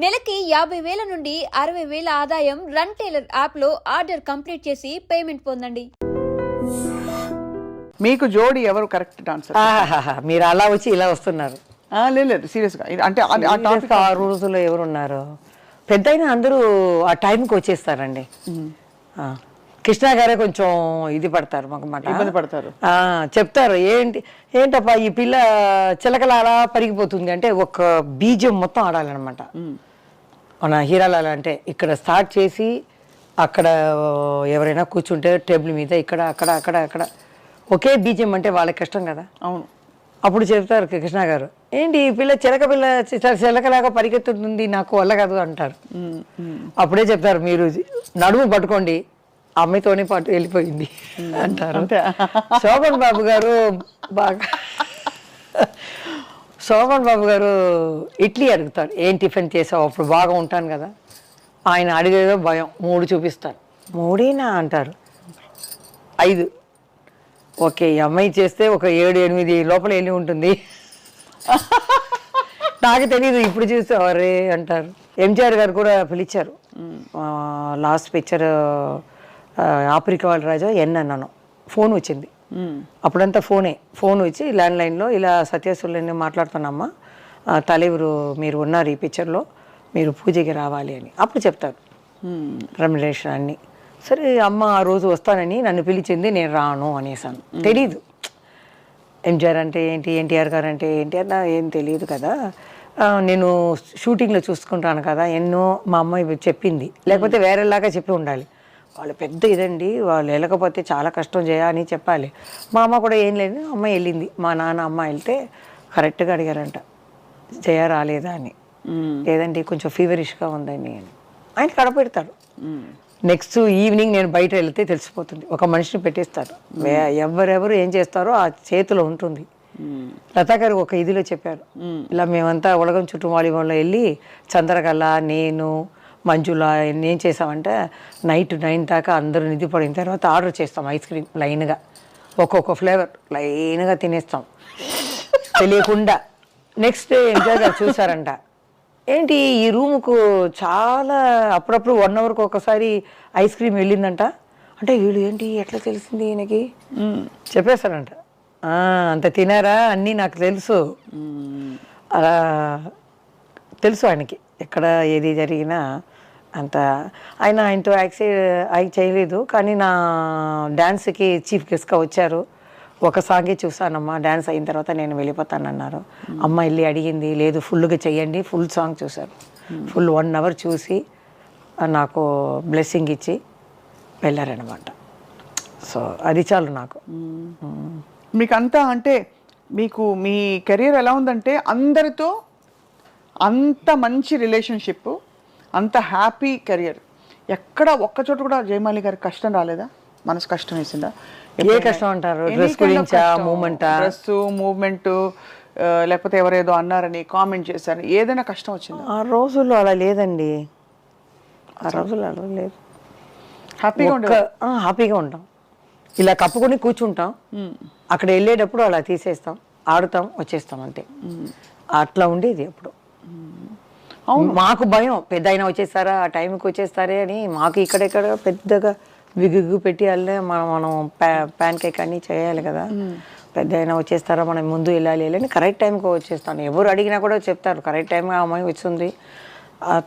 నెలకి 50,000 నుండి 60,000 ఆదాయం రన్ టైలర్ యాప్లో ఆర్డర్ కంప్లీట్ చేసి పేమెంట్ పొందండి. మీకు జోడి ఎవరు కరెక్ట్ డాన్సర్? మీరు అలా వచ్చి ఇలా వస్తున్నారు. లేదు సీరియస్గా అంటే ఆ రోజుల్లో ఎవరున్నారు పెద్ద అయినా అందరూ ఆ టైంకి వచ్చేస్తారండి. కృష్ణ గారే కొంచెం ఇది పడతారు, మాకు మాట ఇబ్బంది పడతారు. చెప్తారు ఏంటప్పా ఈ పిల్ల చిలకల అలా పరిగిపోతుంది అంటే ఒక బీజం మొత్తం ఆడాలన్నమాట. మన హీరాలాల అంటే ఇక్కడ స్టార్ట్ చేసి అక్కడ ఎవరైనా కూర్చుంటే టేబుల్ మీద ఇక్కడ అక్కడ అక్కడ అక్కడ ఒకే బీజం అంటే వాళ్ళకి కష్టం కదా. అవును. అప్పుడు చెప్తారు కృష్ణ గారు, ఏంటి ఈ పిల్ల చిలకలాగా పరిగెత్తుతుంది, నాకు వల్ల కాదు అంటారు. అప్పుడే చెప్తారు, మీరు నడుము పట్టుకోండి, అమ్మాయితోనే పాటు వెళ్ళిపోయింది అంటారు. శోభన్ బాబు గారు బాగా శోభన్ బాబు గారు ఇడ్లీ అడుగుతారు, ఏం టిఫిన్ చేసావు, అప్పుడు బాగా ఉంటాను కదా. ఆయన అడిగేదో భయం, 3 చూపిస్తారు. 3 అంటారు, 5. ఓకే, ఈ అమ్మాయి చేస్తే ఒక 7-8 లోపల వెళ్ళి ఉంటుంది. నాకు తెలియదు, ఇప్పుడు చూసేవారే అంటారు. ఎంజిఆర్ గారు కూడా పిలిచారు. లాస్ట్ పిక్చర్ ఆఫ్రికా రాజా అన్నాను, ఫోన్ వచ్చింది. అప్పుడంతా ఫోన్ వచ్చి ల్యాండ్లైన్లో ఇలా సత్యసుల్ని మాట్లాడుతున్నామ్మా, తలెవరు మీరు ఉన్నారు ఈ పిక్చర్లో, మీరు పూజకి రావాలి అని అప్పుడు చెప్తారు రెమ్యునరేషన్ అన్నీ. సరే అమ్మ ఆ రోజు వస్తానని నన్ను పిలిచింది, నేను రాను అనేసాను. తెలీదు ఎంజిఆర్ అంటే ఏంటి, ఎన్టీఆర్ గారు అంటే ఏంటి అన్న ఏం తెలియదు కదా. నేను షూటింగ్లో చూసుకుంటాను కదా, ఎన్నో మా అమ్మాయి చెప్పింది, లేకపోతే వేరేలాగా చెప్పి ఉండాలి. వాళ్ళు పెద్ద ఇదండి, వాళ్ళు వెళ్ళకపోతే చాలా కష్టం అని చెప్పాలి. మా అమ్మ కూడా ఏం లేదు, అమ్మ వెళ్ళింది. మా నాన్న అమ్మ వెళ్తే కరెక్ట్గా అడిగారంట, జయ రాలేదా అని. లేదండి కొంచెం ఫీవరిష్గా ఉందని ఆయన కడపెడతాడు. నెక్స్ట్ ఈవినింగ్ నేను బయట వెళ్తే తెలిసిపోతుంది, ఒక మనిషిని పెట్టేస్తారు. ఎవరెవరు ఏం చేస్తారో ఆ చేతిలో ఉంటుంది. లతా గారు ఒక ఇదిలో చెప్పారు, ఇలా మేమంతా ఉలగం చుట్టూ వాలీబాల్లో వెళ్ళి చంద్రకళ, నేను, మంజుల ఏం చేసామంటే నైట్ 9 దాకా అందరూ నిధి పడిన తర్వాత ఆర్డర్ చేస్తాం ఐస్ క్రీమ్ లైన్గా, ఒక్కొక్క ఫ్లేవర్ లైన్గా తినేస్తాం తెలియకుండా. నెక్స్ట్ డే ఎంజాయ్ గారు చూసారంట, ఏంటి ఈ రూముకు చాలా అప్పుడప్పుడు 1 అవర్కి ఒకసారి ఐస్ క్రీమ్ వెళ్ళిందంట. అంటే వీళ్ళు ఏంటి ఎట్లా తెలిసింది ఈయనకి చెప్పేస్తారంట. అంత తినారా అన్నీ నాకు తెలుసు, అలా తెలుసు ఆయనకి ఎక్కడ ఏది జరిగినా అంత. ఆయనతో యాక్ట్ చేయలేదు, కానీ నా డ్యాన్స్కి చీఫ్ గెస్ట్గా వచ్చారు. ఒక సాంగే చూసానమ్మా, డ్యాన్స్ అయిన తర్వాత నేను వెళ్ళిపోతానన్నారు. అమ్మ వెళ్ళి అడిగింది, లేదు ఫుల్గా చెయ్యండి, ఫుల్ సాంగ్ చూశారు. ఫుల్ 1 అవర్ చూసి నాకు బ్లెస్సింగ్ ఇచ్చి వెళ్ళారనమాట. సో అది చాలు నాకు. మీకు అంతా అంటే మీకు మీ కెరీర్ ఎలా ఉందంటే అందరితో అంత మంచి రిలేషన్షిప్, అంత హ్యాపీ కెరియర్, ఎక్కడ ఒక్కచోట కూడా జయమాలి గారికి కష్టం రాలేదా? మనసు కష్టం వేసిందా? ఏ కష్టం అంటారు? డ్రెస్ గురించా, మూవ్మెంట్, లేకపోతే ఎవరేదో అన్నారని కామెంట్ చేశారని ఏదైనా కష్టం వచ్చిందా? ఆ రోజుల్లో అలా లేదండి, ఆ రోజుల్లో అలా లేదు. హ్యాపీగా ఉంటాం, ఇలా కప్పుకొని కూర్చుంటాం. అక్కడ వెళ్ళేటప్పుడు అలా తీసేస్తాం, ఆడుతాం, వచ్చేస్తాం అంతే. అట్లా ఉండేది అప్పుడు. మాకు భయం, పెద్ద అయినా వచ్చేస్తారా, ఆ టైంకి వచ్చేస్తారే అని. మాకు ఇక్కడెక్కడ పెద్దగా విగ్గు పెట్టి వెళ్ళే మనం ప్యాన్ కేక్ అన్నీ చేయాలి కదా. పెద్ద అయినా వచ్చేస్తారా, మనం ముందు వెళ్ళాలి అని కరెక్ట్ టైంకి వచ్చేస్తాను. ఎవరు అడిగినా కూడా చెప్తారు, కరెక్ట్ టైంగా అమ్మాయి వచ్చింది,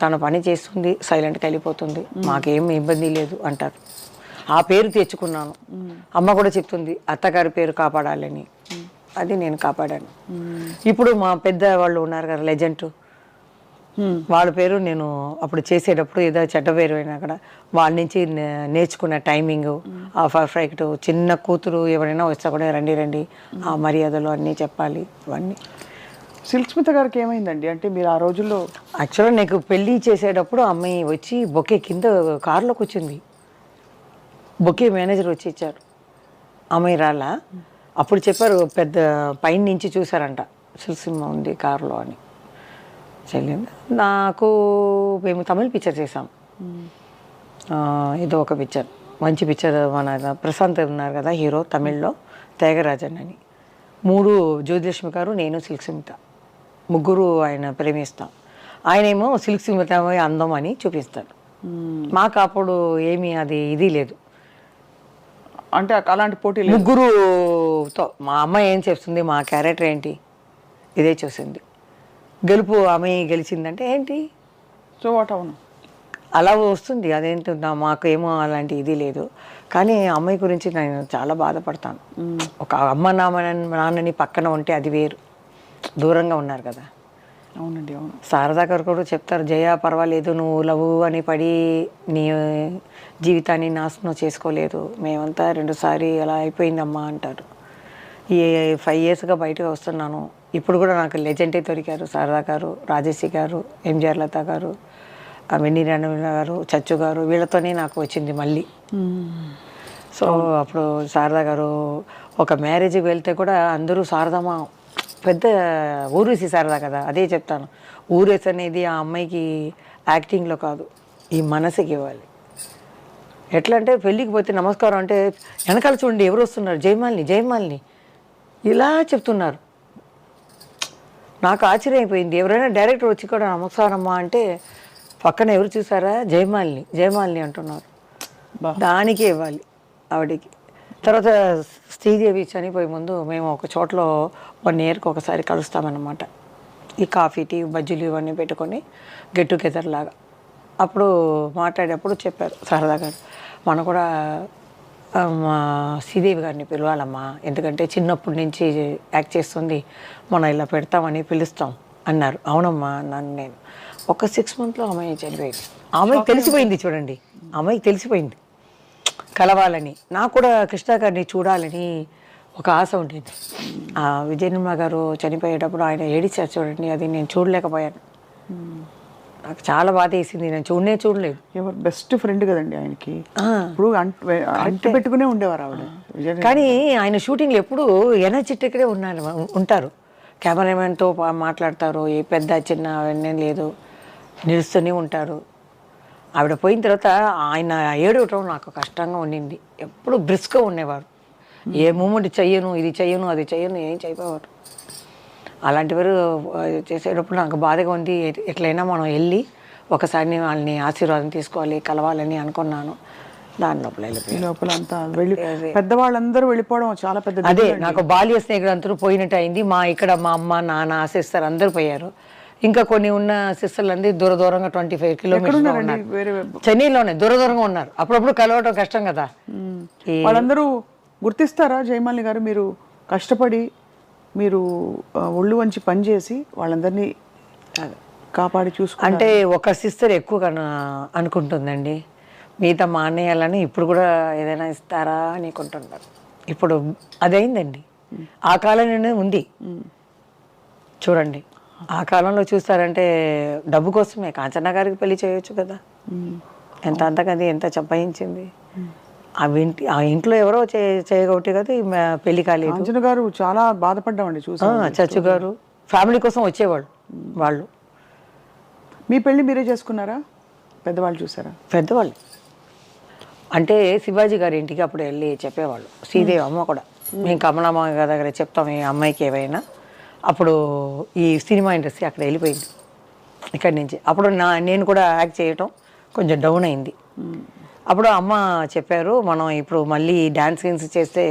తన పని చేస్తుంది, సైలెంట్గా వెళ్ళిపోతుంది, మాకేం ఇబ్బంది లేదు అంటారు. ఆ పేరు తెచ్చుకున్నాను. అమ్మ కూడా చెప్తుంది, అత్తగారి పేరు కాపాడాలని, అది నేను కాపాడాను. ఇప్పుడు మా పెద్ద వాళ్ళు ఉన్నారు కదా లెజెండ్, వాళ్ళ పేరు నేను అప్పుడు చేసేటప్పుడు ఏదో చెడ్డ పేరు అయినా కూడా వాళ్ళ నుంచి నేర్చుకున్న టైమింగ్, ఆ పర్ఫెక్ట్. చిన్న కూతురు ఎవరైనా వస్తా కూడా రండి ఆ మర్యాదలు అన్నీ చెప్పాలి. ఇవన్నీ సిల్క్ స్మిత గారికి ఏమైందండి? అంటే మీరు ఆ రోజుల్లో యాక్చువల్గా నాకు పెళ్ళి చేసేటప్పుడు అమ్మాయి వచ్చి బొకే కింద కారులోకి వచ్చింది, బొకే మేనేజర్ వచ్చి ఇచ్చారు, అమ్మాయి రాలా. అప్పుడు చెప్పారు, పెద్ద పైన నుంచి చూసారంట, సిల్సిమ్మ ఉంది కారులో అని. చెల్లింది నాకు. మేము తమిళ్ పిక్చర్ చేసాం, ఏదో ఒక పిక్చర్, మంచి పిక్చర్. మన ప్రశాంత్ ఉన్నారు కదా హీరో తమిళ్లో, త్యాగరాజన్ అని. 3 జ్యోతిలక్ష్మి గారు, నేను, సిల్క్ స్మిత, ముగ్గురు ఆయన ప్రేమిస్తాం. ఆయనేమో సిల్క్ సిమితమై అందం అని చూపిస్తాడు. మాకు అప్పుడు ఏమీ అది ఇది లేదు. అంటే అలాంటి పోటీ లేదు. ముగ్గురుతో మా అమ్మాయి ఏం చేస్తుంది, మా క్యారెక్టర్ ఏంటి, ఇదే చూసింది. గెలుపు అమ్మాయి గెలిచిందంటే ఏంటి, సో వాట్ అవును అలా వస్తుంది. అదేంటి మాకు ఏమో అలాంటి ఇది లేదు. కానీ అమ్మాయి గురించి నేను చాలా బాధపడతాను. ఒక అమ్మ నాన్నని పక్కన ఉంటే అది వేరు, దూరంగా ఉన్నారు కదా. అవునండి, అవును. శారదా గారు కూడా చెప్తారు, జయ పర్వాలేదు, నువ్వు లవ్ అని పడి నీ జీవితాన్ని నాశనం చేసుకోలేదు, మేమంతా 2 సారి అలా అయిపోయిందమ్మా అంటారు. ఈ 5 ఇయర్స్గా బయటకు వస్తున్నాను, ఇప్పుడు కూడా నాకు లెజెండే దొరికారు. శారదా గారు, రాజేశ్వరి గారు, ఎంజిఆర్ లత గారు, వెన్నీరాణ గారు, చచ్చు గారు, వీళ్ళతోనే నాకు వచ్చింది మళ్ళీ. సో అప్పుడు శారదా గారు ఒక మ్యారేజ్కి వెళ్తే కూడా అందరూ శారదమ్మ పెద్ద ఊరేసి శారదా కదా. అదే చెప్తాను, ఊరేసి అనేది ఆ అమ్మాయికి యాక్టింగ్లో కాదు, ఈ మనసుకి ఇవ్వాలి. ఎట్లా అంటే పెళ్ళికి పోతే నమస్కారం అంటే వెనకాల చూడండి ఎవరు వస్తున్నారు, జయమాలిని జయమాలిని ఇలా చెప్తున్నారు. నాకు ఆశ్చర్యం అయిపోయింది. ఎవరైనా డైరెక్టర్ వచ్చి కూడా నమస్కారమ్మా అంటే పక్కన ఎవరు చూసారా, జయమాలిని జయమాలిని అంటున్నారు. దానికే ఇవ్వాలి ఆవిడికి. తర్వాత శ్రీదేవి చనిపోయే ముందు మేము ఒక చోట్లో 1 ఇయర్కి ఒకసారి కలుస్తామన్నమాట. ఈ కాఫీ టీ బజ్జీలు ఇవన్నీ పెట్టుకొని గెట్ టుగెదర్ లాగా. అప్పుడు మాట్లాడేటప్పుడు చెప్పారు శారదా గారు, మనం కూడా మా శ్రీదేవి గారిని పిలవాలమ్మా, ఎందుకంటే చిన్నప్పటి నుంచి యాక్ట్ చేస్తుంది, మనం ఇలా పెడతామని పిలుస్తాం అన్నారు. అవునమ్మా అన్నాను నేను. ఒక 6 మంత్లో అమ్మాయి చనిపోయింది. అమ్మాయికి తెలిసిపోయింది చూడండి, అమ్మాయికి తెలిసిపోయింది కలవాలని. నాకు కూడా కృష్ణ గారిని చూడాలని ఒక ఆశ ఉండేది. విజయ నిర్మల గారు చనిపోయేటప్పుడు ఆయన ఏడిచారు చూడండి, అది నేను చూడలేకపోయాను. నాకు చాలా బాధ వేసింది, నేను చూడలేదు. ఎవరు బెస్ట్ ఫ్రెండ్ కదండి ఆయనకి. ఇప్పుడు అంటి పెట్టుకునే ఉండేవారు ఆవిడ. కానీ ఆయన షూటింగ్లో ఎప్పుడు ఎనర్జెటిక్గా ఉంటారు. కెమెరామెన్తో మాట్లాడతారు, ఏ పెద్ద చిన్న అవన్నీ లేదు, నిలుస్తూనే ఉంటారు. ఆవిడ పోయిన తర్వాత ఆయన ఏడవటం నాకు కష్టంగా ఉండింది. ఎప్పుడు బ్రిస్క్గా ఉండేవారు, ఏ మూమెంట్ చెయ్యను, ఇది చెయ్యను, అది చెయ్యను, ఏం చేయకపోవారు. అలాంటివారు చేసేటప్పుడు నాకు బాధగా ఉంది. ఎట్లయినా మనం వెళ్ళి ఒకసారి వాళ్ళని ఆశీర్వాదం తీసుకోవాలి, కలవాలని అనుకున్నాను. దాని లోపల అంతా వెళ్ళి పెద్దవాళ్ళందరూ వెళ్ళిపోవడం చాలా పెద్ద. అదే నాకు బాల్య స్నేహితులు అందరూ పోయినట్టు అయింది. ఇక్కడ మా అమ్మ నాన్న సిస్టర్ అందరూ పోయారు. ఇంకా కొన్ని ఉన్న సిస్టర్లు అంది దూరంగా 25 కిలోమీటర్లు చెన్నైలోనే దూరంగా ఉన్నారు. అప్పుడప్పుడు కలవటం కష్టం కదా. వాళ్ళందరూ గుర్తిస్తారా జయమాలిని గారు, మీరు కష్టపడి మీరు ఒళ్ళు వంచి పనిచేసి వాళ్ళందరినీ కాపాడి చూసుకుంటే? అంటే ఒక సిస్టర్ ఎక్కువ అనుకుంటుందండి, మిగతా మా అన్నయ్యాలని ఇప్పుడు కూడా ఏదైనా ఇస్తారా అనుకుంటున్నారు. ఇప్పుడు అదైందండి. ఆ కాలంలోనే ఉంది చూడండి. ఆ కాలంలో చూస్తారంటే డబ్బు కోసమే కాంచనా గారికి పెళ్లి చేయొచ్చు కదా. అంతకది ఎంత చంపాయించింది. ఆ ఇంట్లో ఎవరో చేయగొట్టి కదా పెళ్లి కాలేదు. కాంచన గారు చాలా బాధపడ్డామండి చూసి. చచ్చు గారు ఫ్యామిలీ కోసం వచ్చేవాళ్ళు వాళ్ళు. మీ పెళ్లి మీరే చేసుకున్నారా, పెద్దవాళ్ళు చూసారా? పెద్దవాళ్ళు అంటే శివాజీ గారి ఇంటికి అప్పుడు వెళ్ళి చెప్పేవాళ్ళు. శ్రీదేవి అమ్మ కూడా, మేము కమలమ్మ గారి దగ్గర చెప్తాం ఈ అమ్మాయికి ఏవైనా. అప్పుడు ఈ సినిమా ఇండస్ట్రీ అక్కడ వెళ్ళిపోయింది ఇక్కడి నుంచి. అప్పుడు నేను కూడా యాక్ట్ చేయటం కొంచెం డౌన్ అయింది. అప్పుడు అమ్మ చెప్పారు, మనం ఇప్పుడు మళ్ళీ డ్యాన్స్ గీన్స్ చేస్తే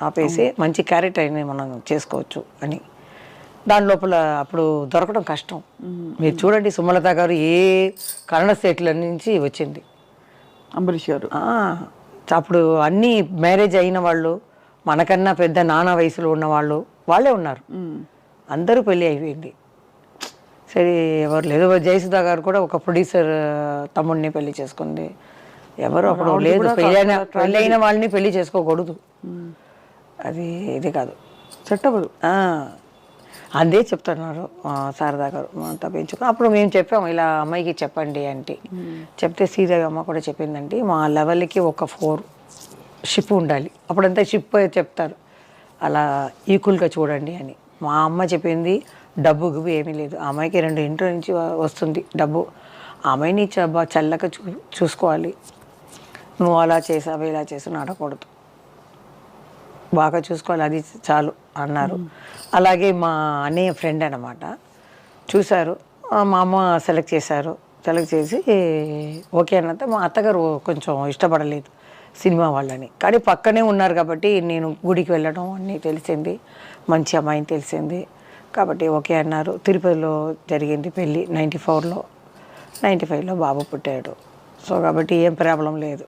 ఆపేసి మంచి క్యారెక్టర్ అయినా మనం చేసుకోవచ్చు అని. దాని లోపల అప్పుడు దొరకడం కష్టం. మీరు చూడండి, సుమలత గారు ఏ కన్నడ స్టేట్ల నుంచి వచ్చింది, అంబరీష్ గారు. అప్పుడు అన్నీ మ్యారేజ్ అయిన వాళ్ళు, మనకన్నా పెద్ద నాన్న వయసులో ఉన్న వాళ్ళే ఉన్నారు. అందరూ పెళ్ళి అయిపోయింది. సరే ఎవరు లేదు. జయసుధా గారు కూడా ఒక ప్రొడ్యూసర్ తమ్ముడిని పెళ్లి చేసుకుంది. ఎవరు అప్పుడు లేదు, పెళ్ళైన వాళ్ళని పెళ్లి చేసుకోకూడదు, అది ఇది కాదు, సెట్ అవ్వదు. అదే చెప్తున్నారు శారదా గారు తప్పించుకుని. అప్పుడు మేము చెప్పాము, ఇలా అమ్మాయికి చెప్పండి అంటే. చెప్తే శ్రీదేవి అమ్మ కూడా చెప్పిందండి, మా లెవెల్కి ఒక 4 షిప్ ఉండాలి. అప్పుడంతా షిప్ చెప్తారు, అలా ఈక్వల్గా చూడండి అని. మా అమ్మ చెప్పింది, డబ్బు గిబ్బు ఏమీ లేదు, ఆ అమ్మాయికి 2 ఇంట్లో నుంచి వస్తుంది డబ్బు, ఆ అమ్మాయిని చల్లగా చూసుకోవాలి, నువ్వు అలా చేసావు ఇలా చేసావు ఆడకూడదు, బాగా చూసుకోవాలి, అది చాలు అన్నారు. అలాగే మా అన్నయ్య ఫ్రెండ్ అనమాట, చూశారు. మా అమ్మ సెలెక్ట్ చేశారు. సెలెక్ట్ చేసి ఓకే అన్నంత మా అత్తగారు కొంచెం ఇష్టపడలేదు సినిమా వాళ్ళని. కానీ పక్కనే ఉన్నారు కాబట్టి నేను గుడికి వెళ్ళడం అన్నీ తెలిసింది, మంచి అమ్మాయిని తెలిసింది కాబట్టి ఓకే అన్నారు. తిరుపతిలో జరిగింది పెళ్ళి 94లో, 95లో బాబు పుట్టాడు. సో కాబట్టి ఏం ప్రాబ్లం లేదు.